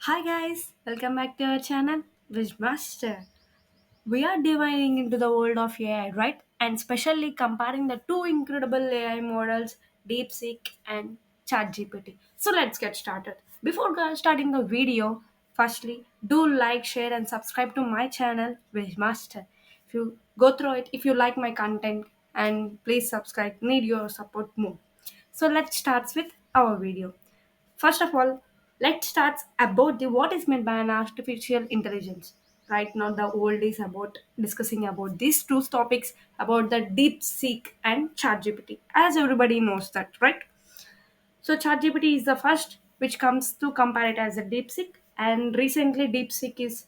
Hi guys, welcome back to our channel, Wishmaster. We are diving into the world of AI, right? And especially comparing the two incredible AI models, DeepSeek and ChatGPT. So let's get started. Before starting the video, firstly, do like, share, and subscribe to my channel, Wishmaster. If you go through it, if you like my content, and please subscribe, need your support more. So let's start with our video. First of all, let's start about the what is meant by an artificial intelligence. Right now, the world is about discussing about these two topics about the DeepSeek and ChatGPT. As everybody knows that, right? So ChatGPT is the first which comes to compare it as a DeepSeek, and recently DeepSeek is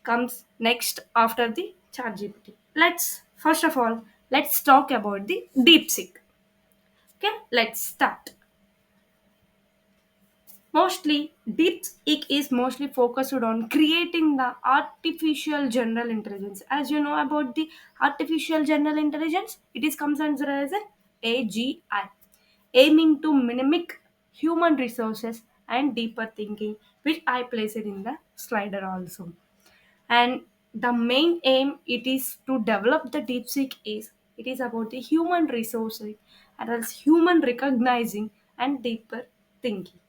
comes next after the ChatGPT. Let's first of all let's talk about the DeepSeek. Okay, let's start. Mostly, DeepSeek is mostly focused on creating the artificial general intelligence. As you know about the artificial general intelligence, it is considered as an AGI, aiming to mimic human resources and deeper thinking, which I placed in the slider also. And the main aim it is to develop the DeepSeek is it is about the human resources and else human recognizing and deeper thinking.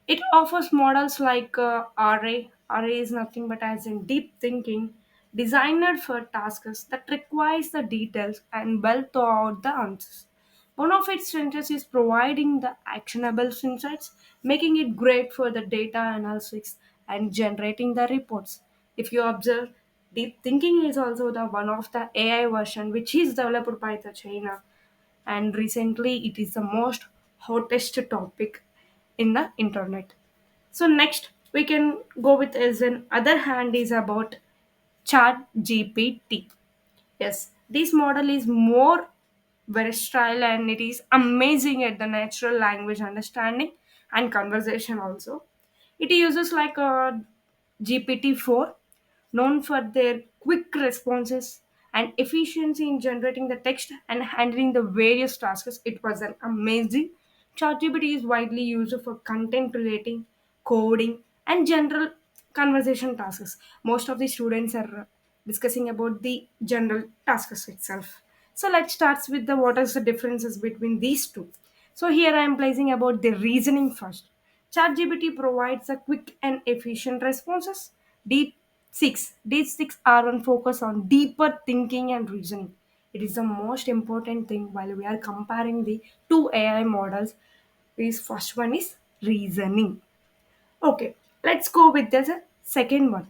It offers models like RA. RA is nothing but as in deep thinking, designed for tasks that requires the details and well thought out the answers. One of its strengths is providing the actionable insights, making it great for the data analysis and generating the reports. If you observe, deep thinking is also the one of the AI version which is developed by the China, and recently it is the most hottest topic in the internet. So next we can go with as an other hand is about chat gpt. Yes, this model is more versatile and it is amazing at the natural language understanding and conversation also. It uses like a GPT-4, known for their quick responses and efficiency in generating the text and handling the various tasks. It was an amazing. ChatGPT is widely used for content relating, coding, and general conversation tasks. Most of the students are discussing about the general tasks itself. So let's start with the what is the differences between these two. So here I am placing about the reasoning first. ChatGPT provides a quick and efficient responses. Deep 6 are on focus on deeper thinking and reasoning. It is the most important thing while we are comparing the two AI models. This first one is reasoning. Okay, let's go with the second one.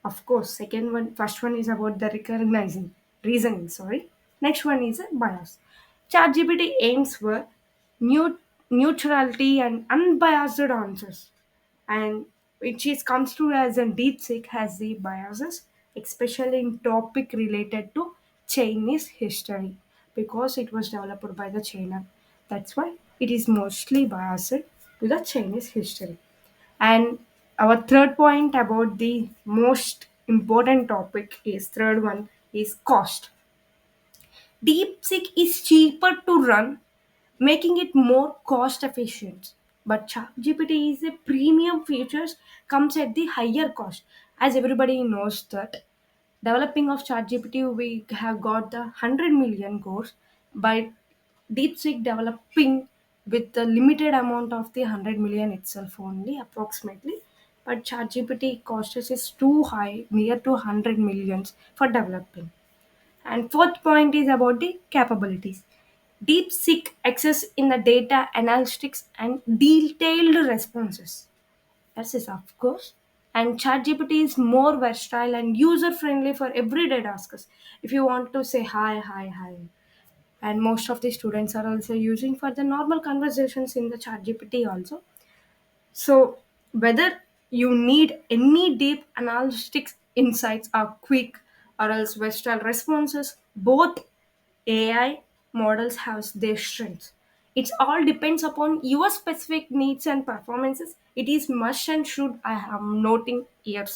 Of course, second one, first one is about the recognizing, reasoning, sorry. Next one is a bias. ChatGPT aims for neutrality and unbiased answers, and which is comes to as a DeepSeek has the biases, especially in topic related to Chinese history, because it was developed by the China. That's why it is mostly biased to the Chinese history. And our third point about the most important topic is third one is cost. DeepSeek is cheaper to run, making it more cost efficient. But ChatGPT is a premium features comes at the higher cost. As everybody knows that developing of ChatGPT we have got the 100 million course, by DeepSeek developing with the limited amount of the 100 million itself only approximately. But ChatGPT cost is too high, near to 100 millions for developing. And fourth point is about the capabilities. DeepSeek access in the data analytics and detailed responses. Yes, yes, of course. And ChatGPT is more versatile and user friendly for everyday tasks. If you want to say hi, hi, hi, and most of the students are also using for the normal conversations in the ChatGPT also. So, whether you need any deep analytics insights or quick or else versatile responses, both AI models have their strengths. It all depends upon your specific needs and performances. It is must and should I am noting here,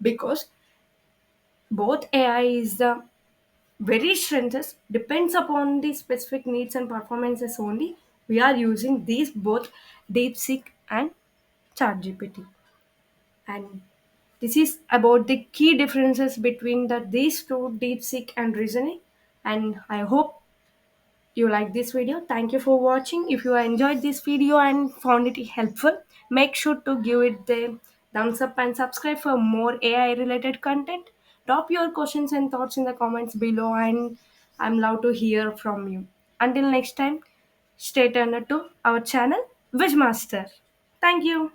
because both AI is the very strengths depends upon the specific needs and performances only. We are using these both DeepSeek and ChatGPT. And this is about the key differences between these two, DeepSeek and reasoning. And I hope you like this video. Thank you for watching. If you enjoyed this video and found it helpful, make sure to give it the thumbs up and subscribe for more AI related content. Drop your questions and thoughts in the comments below, and I'm love to hear from you. Until next time, stay tuned to our channel Wishmaster. Thank you.